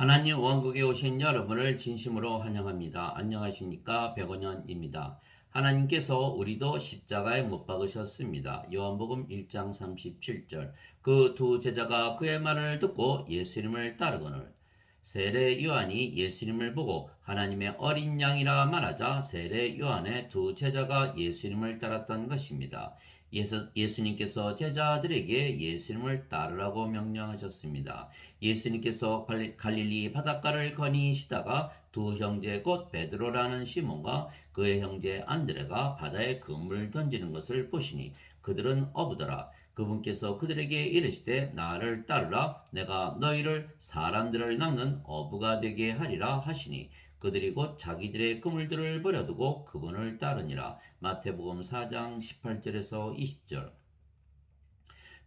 하나님 왕국에 오신 여러분을 진심으로 환영합니다. 안녕하십니까? 백원현입니다. 하나님께서 우리도 십자가에 못 박으셨습니다. 요한복음 1장 37절. 그 두 제자가 그의 말을 듣고 예수님을 따르거늘 세례 요한이 예수님을 보고 하나님의 어린 양이라 말하자 세례 요한의 두 제자가 예수님을 따랐던 것입니다. 예수님께서 제자들에게 예수님을 따르라고 명령하셨습니다. 예수님께서 갈릴리 바닷가를 거니시다가 두 형제 곧 베드로라는 시몬과 그의 형제 안드레가 바다에 그물 던지는 것을 보시니 그들은 어부더라. 그분께서 그들에게 이르시되 나를 따르라. 내가 너희를 사람들을 낚는 어부가 되게 하리라 하시니 그들이 곧 자기들의 그물들을 버려두고 그분을 따르니라. 마태복음 4장 18절에서 20절.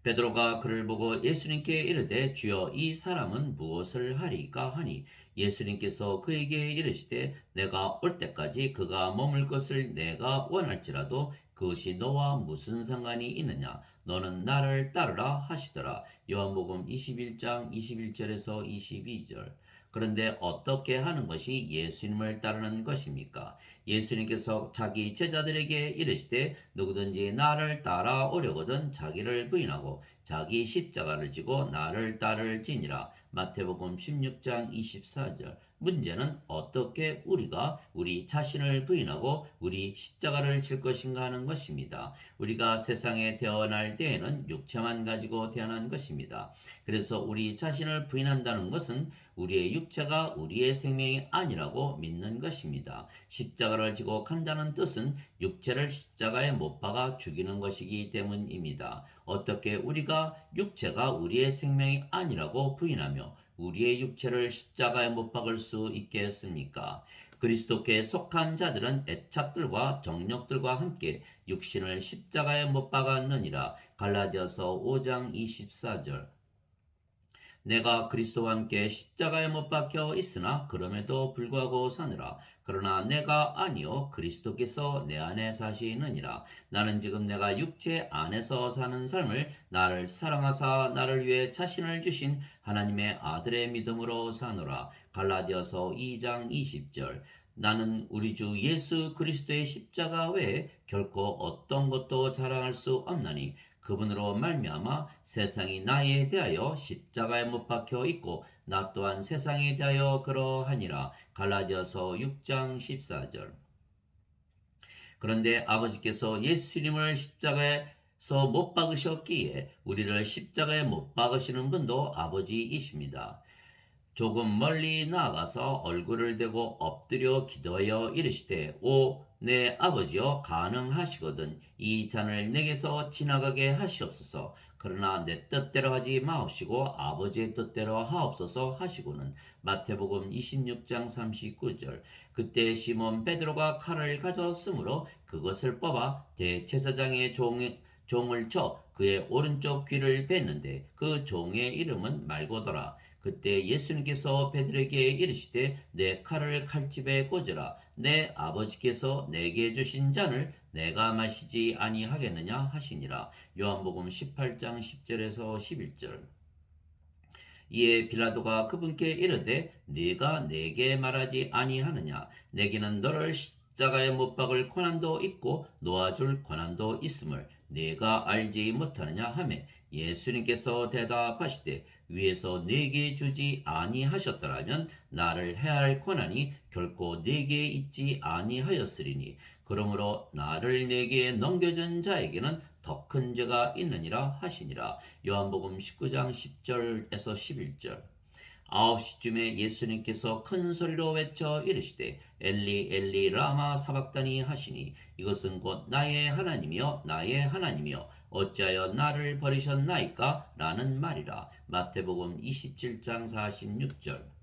베드로가 그를 보고 예수님께 이르되 주여 이 사람은 무엇을 하리까 하니 예수님께서 그에게 이르시되 내가 올 때까지 그가 머물 것을 내가 원할지라도 그것이 너와 무슨 상관이 있느냐 너는 나를 따르라 하시더라. 요한복음 21장 21절에서 22절. 그런데 어떻게 하는 것이 예수님을 따르는 것입니까? 예수님께서 자기 제자들에게 이르시되 누구든지 나를 따라오려거든 자기를 부인하고 자기 십자가를 지고 나를 따를지니라. 마태복음 16장 24절. 문제는 어떻게 우리가 우리 자신을 부인하고 우리 십자가를 질 것인가 하는 것입니다. 우리가 세상에 태어날 때에는 육체만 가지고 태어난 것입니다. 그래서 우리 자신을 부인한다는 것은 우리의 육체가 우리의 생명이 아니라고 믿는 것입니다. 십자가를 지고 간다는 뜻은 육체를 십자가에 못 박아 죽이는 것이기 때문입니다. 어떻게 우리가 육체가 우리의 생명이 아니라고 부인하며 우리의 육체를 십자가에 못 박을 수 있겠습니까? 그리스도께 속한 자들은 애착들과 정력들과 함께 육신을 십자가에 못 박았느니라. 갈라디아서 5장 24절. 내가 그리스도와 함께 십자가에 못 박혀 있으나 그럼에도 불구하고 사느라. 그러나 내가 아니요 그리스도께서 내 안에 사시느니라. 나는 지금 내가 육체 안에서 사는 삶을 나를 사랑하사 나를 위해 자신을 주신 하나님의 아들의 믿음으로 사노라. 갈라디아서 2장 20절. 나는 우리 주 예수 그리스도의 십자가 외에 결코 어떤 것도 자랑할 수 없나니 그분으로 말미암아 세상이 나에 대하여 십자가에 못 박혀 있고 나 또한 세상에 대하여 그러하니라. 갈라디아서 6장 14절. 그런데 아버지께서 예수님을 십자가에서 못 박으셨기에 우리를 십자가에 못 박으시는 분도 아버지이십니다. 조금 멀리 나아가서 얼굴을 대고 엎드려 기도하여 이르시되 오 내 아버지여 가능하시거든 이 잔을 내게서 지나가게 하시옵소서. 그러나 내 뜻대로 하지 마옵시고 아버지의 뜻대로 하옵소서 하시고는. 마태복음 26장 39절. 그때 시몬 베드로가 칼을 가졌으므로 그것을 뽑아 대제사장의 종을 쳐 그의 오른쪽 귀를 뺐는데 그 종의 이름은 말고더라. 그때 예수님께서 베드로에게 이르시되 내 칼을 칼집에 꽂으라. 내 아버지께서 내게 주신 잔을 내가 마시지 아니하겠느냐 하시니라. 요한복음 18장 10절에서 11절. 이에 빌라도가 그분께 이르되 네가 내게 말하지 아니하느냐 내게는 너를 십자가에 못 박을 권한도 있고 놓아줄 권한도 있음을 네가 알지 못하느냐 하매 예수님께서 대답하시되 위에서 내게 주지 아니하셨더라면 나를 해할 권한이 결코 내게 있지 아니하였으리니 그러므로 나를 내게 넘겨준 자에게는 더 큰 죄가 있느니라 하시니라. 요한복음 19장 10절에서 11절. 9시쯤에 예수님께서 큰 소리로 외쳐 이르시되 엘리 엘리 라마 사박다니 하시니 이것은 곧 나의 하나님이여 나의 하나님이여 어찌하여 나를 버리셨나이까 라는 말이라. 마태복음 27장 46절.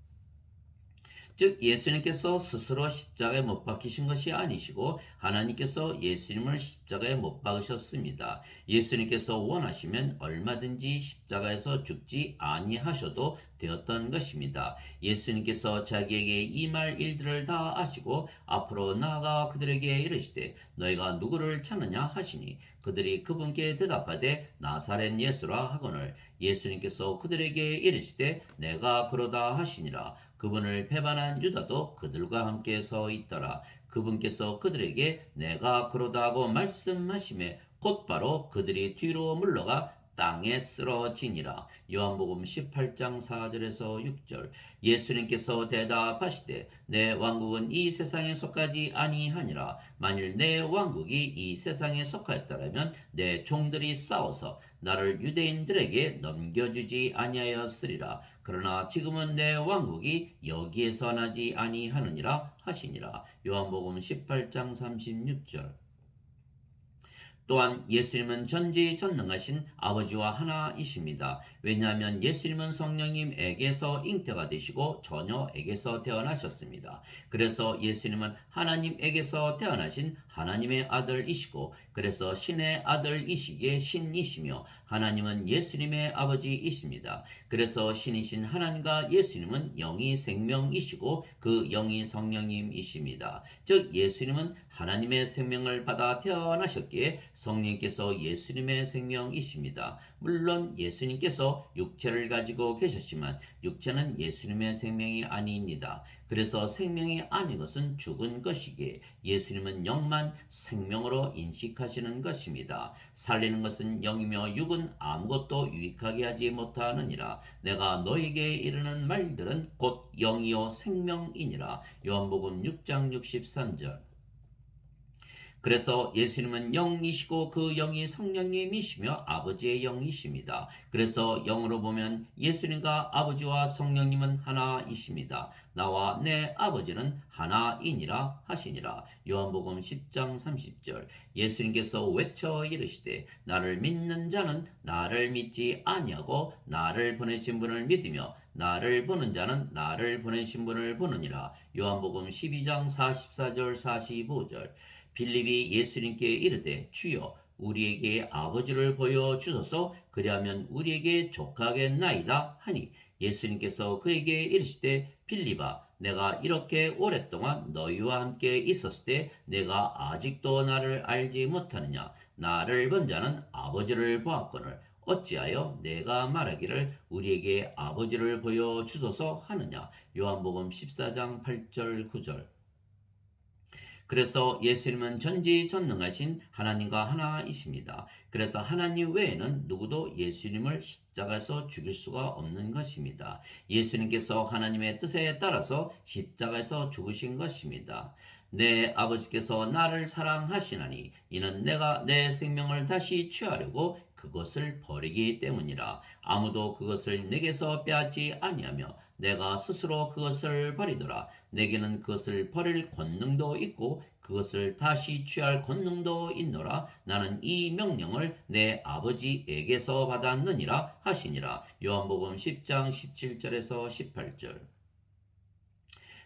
즉 예수님께서 스스로 십자가에 못 박히신 것이 아니시고 하나님께서 예수님을 십자가에 못 박으셨습니다. 예수님께서 원하시면 얼마든지 십자가에서 죽지 아니하셔도 되었던 것입니다. 예수님께서 자기에게 임할 일들을 다 아시고 앞으로 나아가 그들에게 이르시되 너희가 누구를 찾느냐 하시니 그들이 그분께 대답하되 나사렛 예수라 하거늘 예수님께서 그들에게 이르시되 내가 그러다 하시니라. 그분을 배반한 유다도 그들과 함께 서 있더라. 그분께서 그들에게 내가 그러다 하고 말씀하심에 곧바로 그들이 뒤로 물러가 땅에 쓰러지니라. 요한복음 18장 4절에서 6절. 예수님께서 대답하시되 내 왕국은 이 세상에 속하지 아니하니라. 만일 내 왕국이 이 세상에 속하였더라면 내 종들이 싸워서 나를 유대인들에게 넘겨주지 아니하였으리라. 그러나 지금은 내 왕국이 여기에서 나지 아니하느니라 하시니라. 요한복음 18장 36절. 또한 예수님은 전지전능하신 아버지와 하나이십니다. 왜냐하면 예수님은 성령님에게서 잉태가 되시고 처녀에게서 태어나셨습니다. 그래서 예수님은 하나님에게서 태어나신 하나님의 아들이시고 그래서 신의 아들이시기에 신이시며 하나님은 예수님의 아버지이십니다. 그래서 신이신 하나님과 예수님은 영이 생명이시고 그 영이 성령님이십니다. 즉 예수님은 하나님의 생명을 받아 태어나셨기에 성령께서 예수님의 생명이십니다. 물론 예수님께서 육체를 가지고 계셨지만 육체는 예수님의 생명이 아닙니다. 그래서 생명이 아닌 것은 죽은 것이기에 예수님은 영만 생명으로 인식하시는 것입니다. 살리는 것은 영이며 육은 아무것도 유익하게 하지 못하느니라. 내가 너에게 이르는 말들은 곧 영이요 생명이니라. 요한복음 6장 63절. 그래서 예수님은 영이시고 그 영이 성령님이시며 아버지의 영이십니다. 그래서 영으로 보면 예수님과 아버지와 성령님은 하나이십니다. 나와 내 아버지는 하나이니라 하시니라. 요한복음 10장 30절. 예수님께서 외쳐 이르시되 나를 믿는 자는 나를 믿지 아니하고 나를 보내신 분을 믿으며 나를 보는 자는 나를 보내신 분을 보느니라. 요한복음 12장 44절 45절. 빌립이 예수님께 이르되 주여 우리에게 아버지를 보여주소서 그리하면 우리에게 족하겠나이다 하니 예수님께서 그에게 이르시되 빌립아 내가 이렇게 오랫동안 너희와 함께 있었을 때 내가 아직도 나를 알지 못하느냐 나를 본 자는 아버지를 보았거늘 어찌하여 내가 말하기를 우리에게 아버지를 보여주소서 하느냐. 요한복음 14장 8절 9절. 그래서 예수님은 전지전능하신 하나님과 하나이십니다. 그래서 하나님 외에는 누구도 예수님을 십자가에서 죽일 수가 없는 것입니다. 예수님께서 하나님의 뜻에 따라서 십자가에서 죽으신 것입니다. 내 아버지께서 나를 사랑하시나니 이는 내가 내 생명을 다시 취하려고 그것을 버리기 때문이라. 아무도 그것을 내게서 빼앗지 아니하며 내가 스스로 그것을 버리더라. 내게는 그것을 버릴 권능도 있고 그것을 다시 취할 권능도 있노라. 나는 이 명령을 내 아버지에게서 받았느니라 하시니라. 요한복음 10장 17절에서 18절.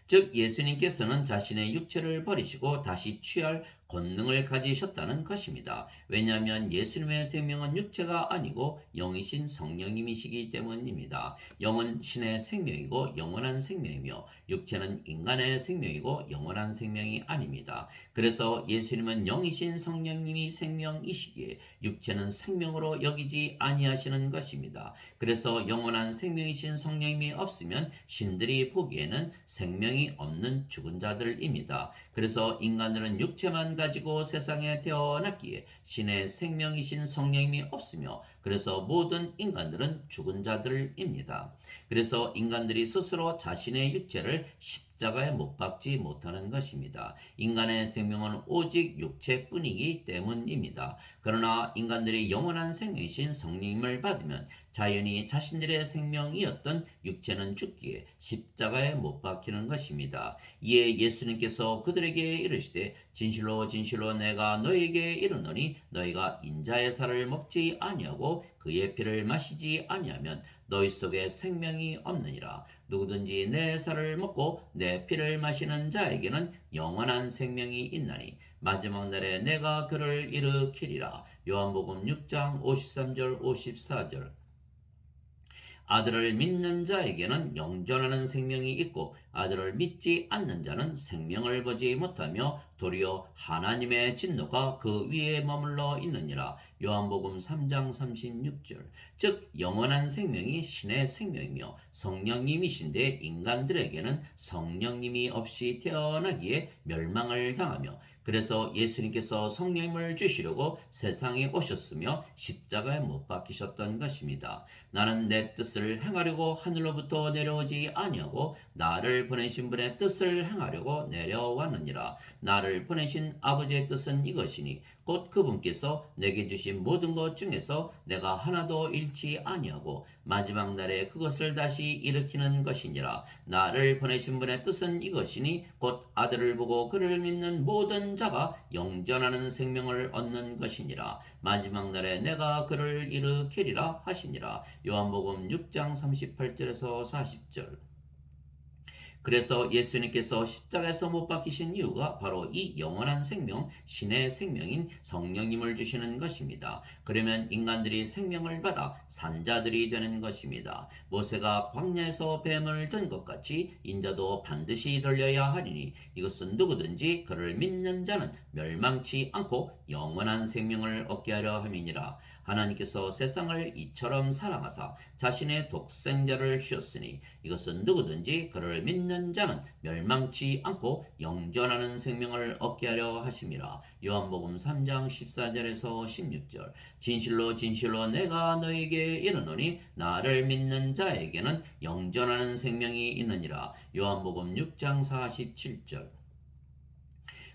즉 예수님께서는 자신의 육체를 버리시고 다시 취할 권능을 가지셨다는 것입니다. 왜냐하면 예수님의 생명은 육체가 아니고 영이신 성령님이시기 때문입니다. 영은 신의 생명이고 영원한 생명이며 육체는 인간의 생명이고 영원한 생명이 아닙니다. 그래서 예수님은 영이신 성령님이 생명이시기에 육체는 생명으로 여기지 아니하시는 것입니다. 그래서 영원한 생명이신 성령님이 없으면 신들이 보기에는 생명이 없는 죽은 자들입니다. 그래서 인간들은 육체만 가지고 세상에 태어났기에 신의 생명이신 성령님이 없으며 그래서 모든 인간들은 죽은 자들입니다. 그래서 인간들이 스스로 자신의 육체를 십자가에 못 박지 못하는 것입니다. 인간의 생명은 오직 육체뿐이기 때문입니다. 그러나 인간들이 영원한 생명이신 성령님을 받으면 자연히 자신들의 생명이었던 육체는 죽기에 십자가에 못 박히는 것입니다. 이에 예수님께서 그들에게 이르시되 진실로 진실로 내가 너희에게 이르노니 너희가 인자의 살을 먹지 아니하고 그의 피를 마시지 아니하면 너희 속에 생명이 없느니라. 누구든지 내 살을 먹고 내 피를 마시는 자에게는 영원한 생명이 있나니 마지막 날에 내가 그를 일으키리라. 요한복음 6장 53절 54절. 아들을 믿는 자에게는 영존하는 생명이 있고 아들을 믿지 않는 자는 생명을 보지 못하며 도리어 하나님의 진노가 그 위에 머물러 있느니라. 요한복음 3장 36절. 즉 영원한 생명이 신의 생명이며 성령님이신데 인간들에게는 성령님이 없이 태어나기에 멸망을 당하며 그래서 예수님께서 성령님을 주시려고 세상에 오셨으며 십자가에 못 박히셨던 것입니다. 나는 내 뜻을 행하려고 하늘로부터 내려오지 아니하고 나를 보내신 분의 뜻을 행하려고 내려왔느니라. 나를 보내신 아버지의 뜻은 이것이니 곧 그분께서 내게 주신 모든 것 중에서 내가 하나도 잃지 아니하고 마지막 날에 그것을 다시 일으키는 것이니라. 나를 보내신 분의 뜻은 이것이니 곧 아들을 보고 그를 믿는 모든 자가 영존하는 생명을 얻는 것이니라. 마지막 날에 내가 그를 일으키리라 하시니라. 요한복음 6장 38절에서 40절. 그래서 예수님께서 십자가에서 못 박히신 이유가 바로 이 영원한 생명, 신의 생명인 성령님을 주시는 것입니다. 그러면 인간들이 생명을 받아 산자들이 되는 것입니다. 모세가 광야에서 뱀을 든 것 같이 인자도 반드시 들려야 하리니 이것은 누구든지 그를 믿는 자는 멸망치 않고 영원한 생명을 얻게 하려 함이니라. 하나님께서 세상을 이처럼 사랑하사 자신의 독생자를 주셨으니 이것은 누구든지 그를 믿는 자는 멸망치 않고 영존하는 생명을 얻게 하려 하심이라. 요한복음 3장 14절에서 16절. 진실로 진실로 내가 너에게 이르노니 나를 믿는 자에게는 영존하는 생명이 있느니라. 요한복음 6장 47절.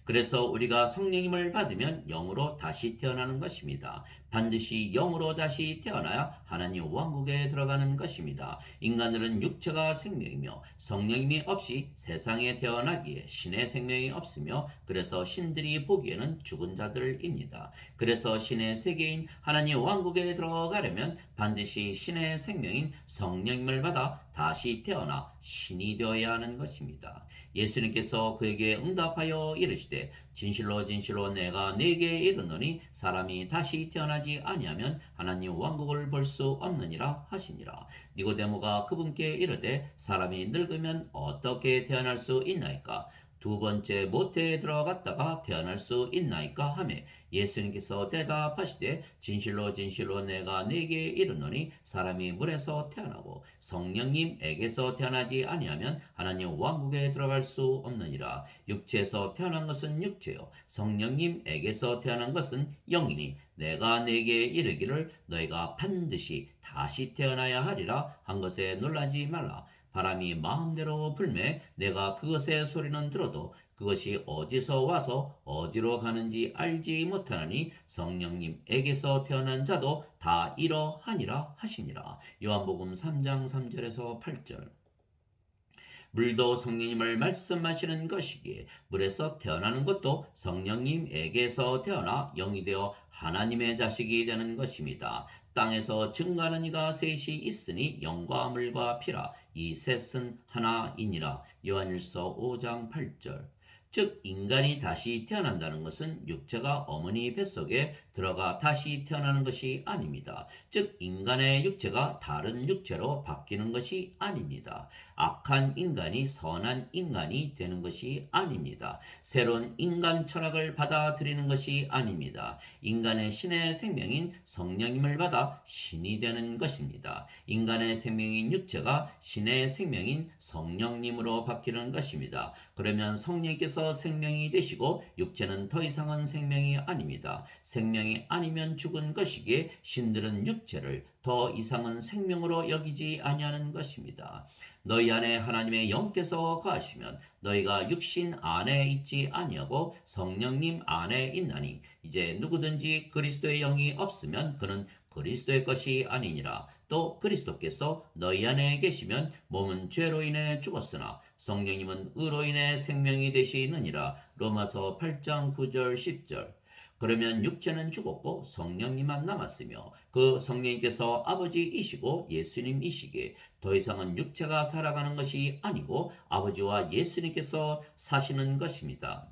그래서 우리가 성령님을 받으면 영으로 다시 태어나는 것입니다. 반드시 영으로 다시 태어나야 하나님 왕국에 들어가는 것입니다. 인간들은 육체가 생명이며 성령님이 없이 세상에 태어나기에 신의 생명이 없으며 그래서 신들이 보기에는 죽은 자들입니다. 그래서 신의 세계인 하나님 왕국에 들어가려면 반드시 신의 생명인 성령님을 받아 다시 태어나 신이 되어야 하는 것입니다. 예수님께서 그에게 응답하여 이르시되 진실로 진실로 내가 네게 이르노니 사람이 다시 태어나지 아니하면 하나님 왕국을 볼 수 없느니라 하시니라. 니고데모가 그분께 이르되 사람이 늙으면 어떻게 태어날 수 있나이까? 두 번째 모태에 들어갔다가 태어날 수 있나이까 하매 예수님께서 대답하시되 진실로 진실로 내가 네게 이르노니 사람이 물에서 태어나고 성령님에게서 태어나지 아니하면 하나님 왕국에 들어갈 수 없느니라. 육체에서 태어난 것은 육체요 성령님에게서 태어난 것은 영이니 내가 네게 이르기를 너희가 반드시 다시 태어나야 하리라 한 것에 놀라지 말라. 바람이 마음대로 불매 내가 그것의 소리는 들어도 그것이 어디서 와서 어디로 가는지 알지 못하나니 성령님에게서 태어난 자도 다 이러하니라 하시니라. 요한복음 3장 3절에서 8절. 물도 성령님을 말씀하시는 것이기에 물에서 태어나는 것도 성령님에게서 태어나 영이 되어 하나님의 자식이 되는 것입니다. 땅에서 증거하는 이가 셋이 있으니 영과 물과 피라. 이 셋은 하나이니라. 요한일서 5장 8절. 즉 인간이 다시 태어난다는 것은 육체가 어머니 뱃속에 들어가 다시 태어나는 것이 아닙니다. 즉 인간의 육체가 다른 육체로 바뀌는 것이 아닙니다. 악한 인간이 선한 인간이 되는 것이 아닙니다. 새로운 인간 철학을 받아들이는 것이 아닙니다. 인간의 신의 생명인 성령님을 받아 신이 되는 것입니다. 인간의 생명인 육체가 신의 생명인 성령님으로 바뀌는 것입니다. 그러면 성령께서 생명이 되시고 육체는 더 이상은 생명이 아닙니다. 생명이 아니면 죽은 것이기에 신들은 육체를 더 이상은 생명으로 여기지 아니하는 것입니다. 너희 안에 하나님의 영께서 거하시면 너희가 육신 안에 있지 아니하고 성령님 안에 있나니 이제 누구든지 그리스도의 영이 없으면 그는 그리스도의 것이 아니니라. 또 그리스도께서 너희 안에 계시면 몸은 죄로 인해 죽었으나 성령님은 의로 인해 생명이 되시느니라. 로마서 8장 9절 10절. 그러면 육체는 죽었고 성령님만 남았으며 그 성령님께서 아버지이시고 예수님이시기에 더 이상은 육체가 살아가는 것이 아니고 아버지와 예수님께서 사시는 것입니다.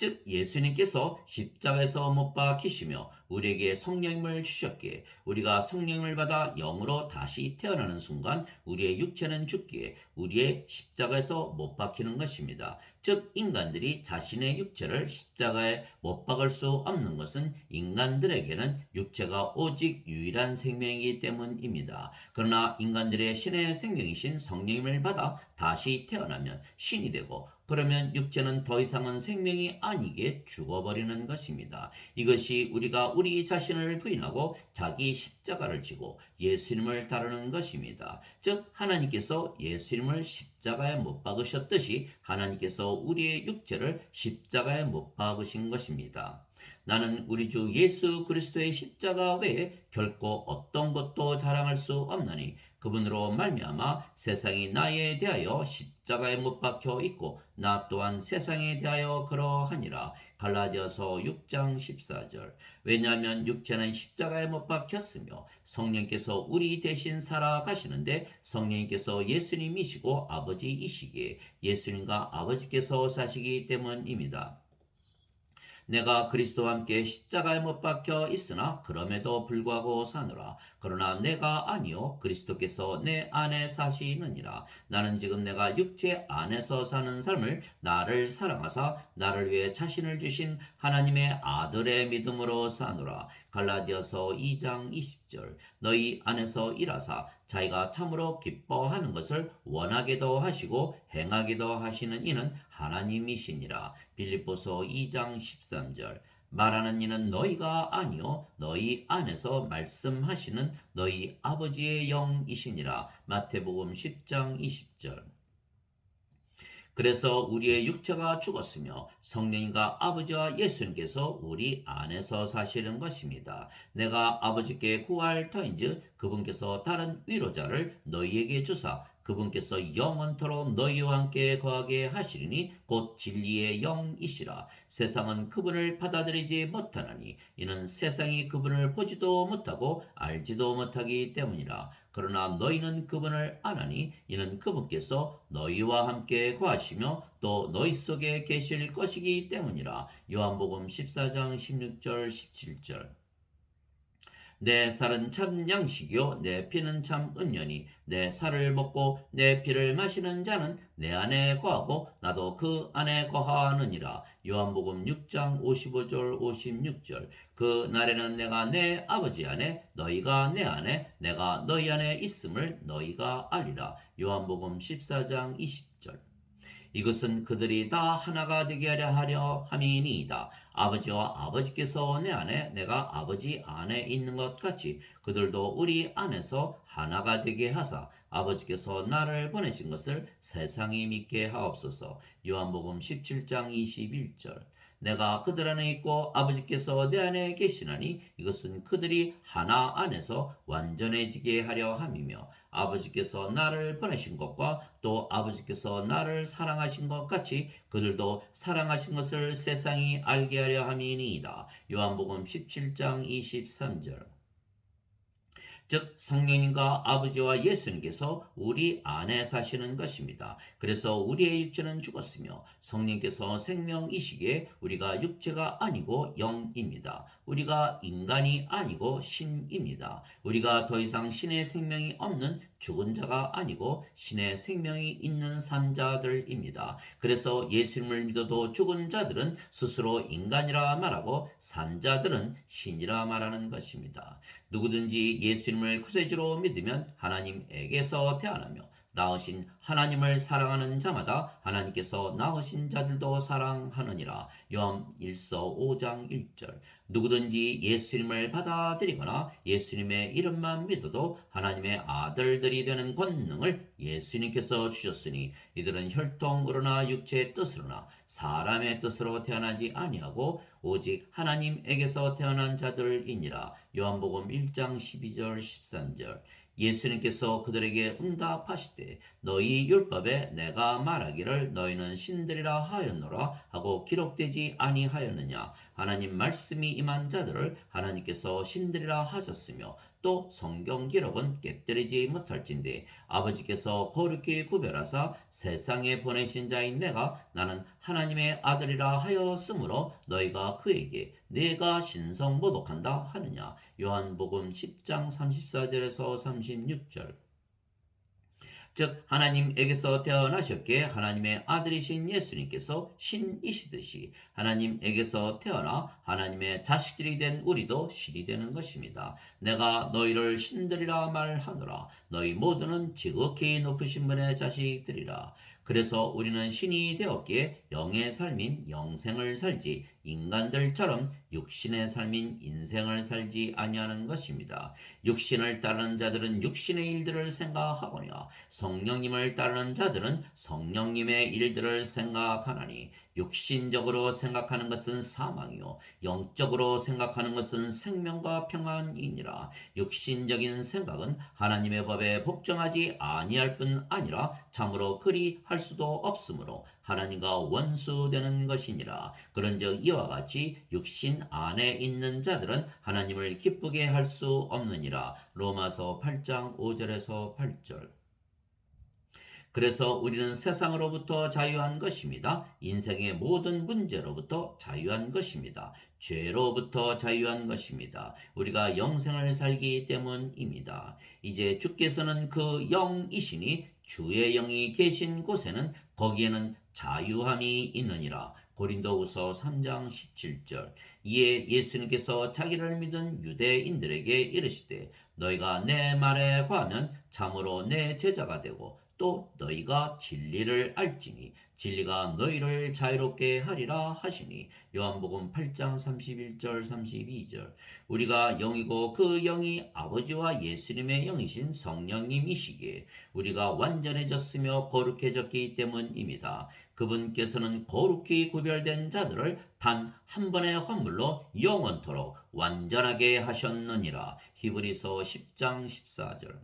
즉 예수님께서 십자가에서 못 박히시며 우리에게 성령님을 주셨기에 우리가 성령님을 받아 영으로 다시 태어나는 순간 우리의 육체는 죽기에 우리의 십자가에서 못 박히는 것입니다. 즉 인간들이 자신의 육체를 십자가에 못 박을 수 없는 것은 인간들에게는 육체가 오직 유일한 생명이기 때문입니다. 그러나 인간들의 신의 생명이신 성령님을 받아 다시 태어나면 신이 되고 그러면 육체는 더 이상은 생명이 아니게 죽어버리는 것입니다. 이것이 우리가 우리 자신을 부인하고 자기 십자가를 지고 예수님을 따르는 것입니다. 즉 하나님께서 예수님을 십자가에 못 박으셨듯이 하나님께서 우리의 육체를 십자가에 못 박으신 것입니다. 나는 우리 주 예수 그리스도의 십자가 외에 결코 어떤 것도 자랑할 수 없나니 그분으로 말미암아 세상이 나에 대하여 십자가에 못 박혀 있고 나 또한 세상에 대하여 그러하니라. 갈라디아서 6장 14절. 왜냐하면 육체는 십자가에 못 박혔으며 성령께서 우리 대신 살아가시는데 성령께서 예수님이시고 아버지이시기에 예수님과 아버지께서 사시기 때문입니다. 내가 그리스도와 함께 십자가에 못 박혀 있으나 그럼에도 불구하고 사노라. 그러나 내가 아니요 그리스도께서 내 안에 사시느니라. 나는 지금 내가 육체 안에서 사는 삶을 나를 사랑하사 나를 위해 자신을 주신 하나님의 아들의 믿음으로 사노라. 갈라디아서 2장 20절. 너희 안에서 일하사 자기가 참으로 기뻐하는 것을 원하게도 하시고 행하게도 하시는 이는 하나님이시니라. 빌립보서 2장 13절. 말하는 이는 너희가 아니요 너희 안에서 말씀하시는 너희 아버지의 영이시니라. 마태복음 10장 20절. 그래서 우리의 육체가 죽었으며 성령님과 아버지와 예수님께서 우리 안에서 사시는 것입니다. 내가 아버지께 구할 터인즉 그분께서 다른 위로자를 너희에게 주사 그분께서 영원토록 너희와 함께 거하게 하시리니 곧 진리의 영이시라. 세상은 그분을 받아들이지 못하나니 이는 세상이 그분을 보지도 못하고 알지도 못하기 때문이라. 그러나 너희는 그분을 아나니 이는 그분께서 너희와 함께 거하시며 또 너희 속에 계실 것이기 때문이라. 요한복음 14장 16절 17절. 내 살은 참 양식이요 내 피는 참 은연이 내 살을 먹고 내 피를 마시는 자는 내 안에 거하고 나도 그 안에 거하느니라. 요한복음 6장 55절 56절. 그 날에는 내가 내 아버지 안에 너희가 내 안에 내가 너희 안에 있음을 너희가 알리라. 요한복음 14장 20절. 이것은 그들이 다 하나가 되게 하려 함이니이다. 아버지와 아버지께서 내 안에 내가 아버지 안에 있는 것 같이 그들도 우리 안에서 하나가 되게 하사 아버지께서 나를 보내신 것을 세상이 믿게 하옵소서. 요한복음 17장 21절. 내가 그들 안에 있고 아버지께서 내 안에 계시나니 이것은 그들이 하나 안에서 완전해지게 하려 함이며 아버지께서 나를 보내신 것과 또 아버지께서 나를 사랑하신 것 같이 그들도 사랑하신 것을 세상이 알게 하려 함이니이다. 요한복음 17장 23절. 즉 성령님과 아버지와 예수님께서 우리 안에 사시는 것입니다. 그래서 우리의 육체는 죽었으며 성령께서 생명이시기에 우리가 육체가 아니고 영입니다. 우리가 인간이 아니고 신입니다. 우리가 더 이상 신의 생명이 없는 죽은 자가 아니고 신의 생명이 있는 산자들입니다. 그래서 예수님을 믿어도 죽은 자들은 스스로 인간이라 말하고 산자들은 신이라 말하는 것입니다. 누구든지 예수님을 구세주로 믿으면 하나님에게서 태어나며 낳으신 하나님을 사랑하는 자마다 하나님께서 낳으신 자들도 사랑하느니라. 요한 1서 5장 1절. 누구든지 예수님을 받아들이거나 예수님의 이름만 믿어도 하나님의 아들들이 되는 권능을 예수님께서 주셨으니 이들은 혈통으로나 육체의 뜻으로나 사람의 뜻으로 태어나지 아니하고 오직 하나님에게서 태어난 자들이니라. 요한복음 1장 12절 13절. 예수님께서 그들에게 응답하시되 너희 율법에 내가 말하기를 너희는 신들이라 하였노라 하고 기록되지 아니하였느냐. 하나님 말씀이 임한 자들을 하나님께서 신들이라 하셨으며 또 성경 기록은 깨뜨리지 못할진대 아버지께서 거룩히 구별하사 세상에 보내신 자인 내가 나는 하나님의 아들이라 하였으므로 너희가 그에게 내가 신성 모독한다 하느냐. 요한복음 10장 34절에서 36절. 즉 하나님에게서 태어나셨기에 하나님의 아들이신 예수님께서 신이시듯이 하나님에게서 태어나 하나님의 자식들이 된 우리도 신이 되는 것입니다. 내가 너희를 신들이라 말하노라. 너희 모두는 지극히 높으신 분의 자식들이라. 그래서 우리는 신이 되었기에 영의 삶인 영생을 살지 인간들처럼 육신의 삶인 인생을 살지 아니하는 것입니다. 육신을 따르는 자들은 육신의 일들을 생각하거니와 성령님을 따르는 자들은 성령님의 일들을 생각하나니 육신적으로 생각하는 것은 사망이요 영적으로 생각하는 것은 생명과 평안이니라. 육신적인 생각은 하나님의 법에 복종하지 아니할 뿐 아니라 참으로 그리 할 수도 없으므로 하나님과 원수되는 것이니라. 그런즉 이와 같이 육신 안에 있는 자들은 하나님을 기쁘게 할 수 없느니라. 로마서 8장 5절에서 8절. 그래서 우리는 세상으로부터 자유한 것입니다. 인생의 모든 문제로부터 자유한 것입니다. 죄로부터 자유한 것입니다. 우리가 영생을 살기 때문입니다. 이제 주께서는 그 영이시니 주의 영이 계신 곳에는 거기에는 자유함이 있느니라. 고린도후서 3장 17절. 이에 예수님께서 자기를 믿은 유대인들에게 이르시되 너희가 내 말에 거하면 참으로 내 제자가 되고 또 너희가 진리를 알지니 진리가 너희를 자유롭게 하리라 하시니. 요한복음 8장 31절 32절. 우리가 영이고 그 영이 아버지와 예수님의 영이신 성령님이시기에 우리가 완전해졌으며 거룩해졌기 때문입니다. 그분께서는 거룩히 구별된 자들을 단 한 번의 헌물로 영원토록 완전하게 하셨느니라. 히브리서 10장 14절.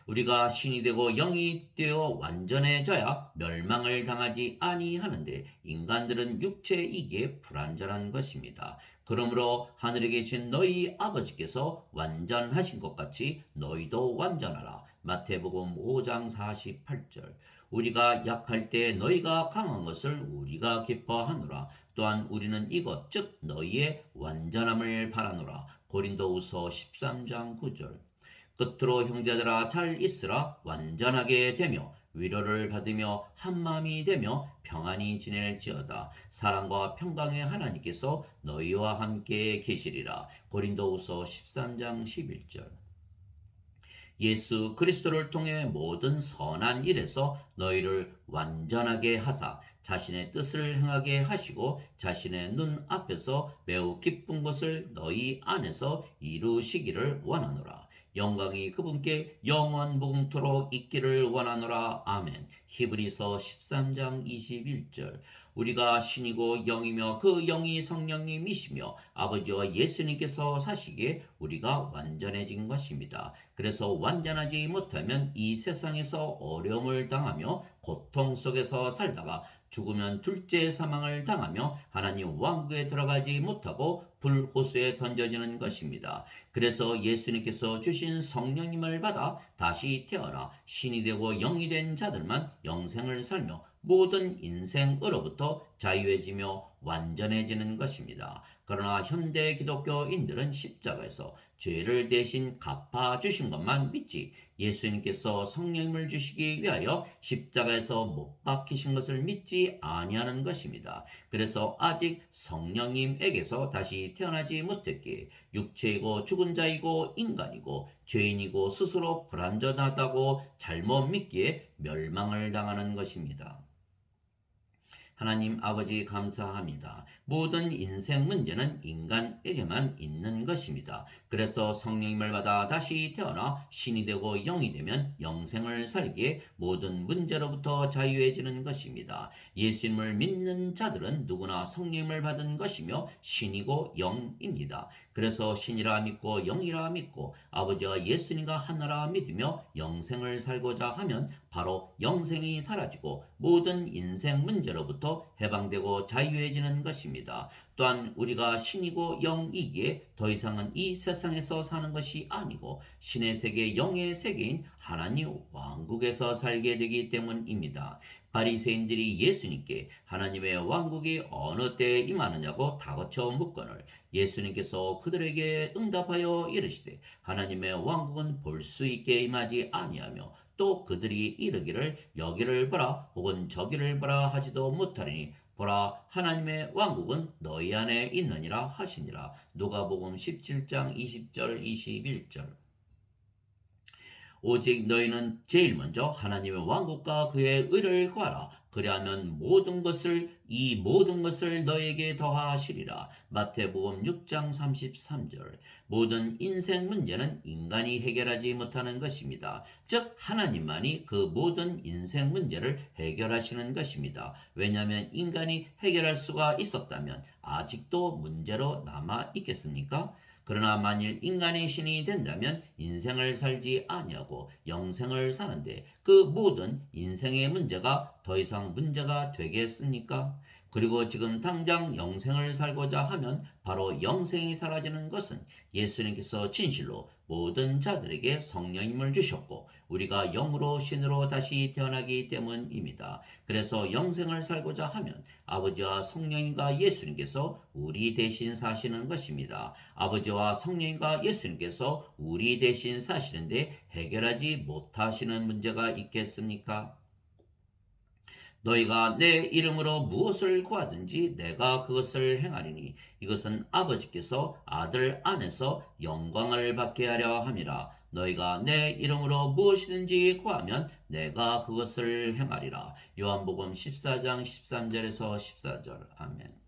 우리가 신이 되고 영이 되어 완전해져야 멸망을 당하지 아니하는데 인간들은 육체이기에 불완전한 것입니다. 그러므로 하늘에 계신 너희 아버지께서 완전하신 것 같이 너희도 완전하라. 마태복음 5장 48절. 우리가 약할 때 너희가 강한 것을 우리가 기뻐하노라. 또한 우리는 이것 즉 너희의 완전함을 바라노라. 고린도후서 13장 9절. 끝으로 형제들아 잘 있으라. 완전하게 되며 위로를 받으며 한마음이 되며 평안히 지낼지어다. 사랑과 평강의 하나님께서 너희와 함께 계시리라. 고린도후서 13장 11절. 예수 그리스도를 통해 모든 선한 일에서 너희를 완전하게 하사 자신의 뜻을 행하게 하시고 자신의 눈 앞에서 매우 기쁜 것을 너희 안에서 이루시기를 원하노라. 영광이 그분께 영원 무궁토록 있기를 원하노라. 아멘. 히브리서 13장 21절. 우리가 신이고 영이며 그 영이 성령님이시며 아버지와 예수님께서 사시기에 우리가 완전해진 것입니다. 그래서 완전하지 못하면 이 세상에서 어려움을 당하며 고통 속에서 살다가 죽으면 둘째 사망을 당하며 하나님 왕국에 들어가지 못하고 불호수에 던져지는 것입니다. 그래서 예수님께서 주신 성령님을 받아 다시 태어나 신이 되고 영이 된 자들만 영생을 살며 모든 인생으로부터 자유해지며 완전해지는 것입니다. 그러나 현대 기독교인들은 십자가에서 죄를 대신 갚아주신 것만 믿지 예수님께서 성령님을 주시기 위하여 십자가에서 못 박히신 것을 믿지 아니하는 것입니다. 그래서 아직 성령님에게서 다시 태어나지 못했기에 육체이고 죽은 자이고 인간이고 죄인이고 스스로 불완전하다고 잘못 믿기에 멸망을 당하는 것입니다. 하나님 아버지 감사합니다. 모든 인생 문제는 인간에게만 있는 것입니다. 그래서 성령님을 받아 다시 태어나 신이 되고 영이 되면 영생을 살기에 모든 문제로부터 자유해지는 것입니다. 예수님을 믿는 자들은 누구나 성령님을 받은 것이며 신이고 영입니다. 그래서 신이라 믿고 영이라 믿고 아버지와 예수님과 하나라 믿으며 영생을 살고자 하면 바로 영생이 사라지고 모든 인생 문제로부터 죄로부터 해방되고 자유해지는 것입니다. 또한 우리가 신이고 영이기에 더 이상은 이 세상에서 사는 것이 아니고 신의 세계, 영의 세계인 하나님 왕국에서 살게 되기 때문입니다. 바리새인들이 예수님께 하나님의 왕국이 어느 때에 임하느냐고 다그쳐 묻거늘 예수님께서 그들에게 응답하여 이르시되 하나님의 왕국은 볼 수 있게 임하지 아니하며 또 그들이 이르기를 여기를 보라 혹은 저기를 보라 하지도 못하리니 보라 하나님의 왕국은 너희 안에 있느니라 하시니라. 누가복음 17장 20절 21절. 오직 너희는 제일 먼저 하나님의 왕국과 그의 의를 구하라. 그리하면 이 모든 것을 너에게 더하시리라. 마태복음 6장 33절. 모든 인생 문제는 인간이 해결하지 못하는 것입니다. 즉 하나님만이 그 모든 인생 문제를 해결하시는 것입니다. 왜냐하면 인간이 해결할 수가 있었다면 아직도 문제로 남아 있겠습니까? 그러나 만일 인간의 신이 된다면 인생을 살지 아니하고 영생을 사는데 그 모든 인생의 문제가 더 이상 문제가 되겠습니까? 그리고 지금 당장 영생을 살고자 하면 바로 영생이 사라지는 것은 예수님께서 진실로 모든 자들에게 성령님을 주셨고 우리가 영으로 신으로 다시 태어나기 때문입니다. 그래서 영생을 살고자 하면 아버지와 성령님과 예수님께서 우리 대신 사시는 것입니다. 아버지와 성령님과 예수님께서 우리 대신 사시는데 해결하지 못하시는 문제가 있겠습니까? 너희가 내 이름으로 무엇을 구하든지 내가 그것을 행하리니 이것은 아버지께서 아들 안에서 영광을 받게 하려 함이라. 너희가 내 이름으로 무엇이든지 구하면 내가 그것을 행하리라. 요한복음 14장 13절에서 14절. 아멘.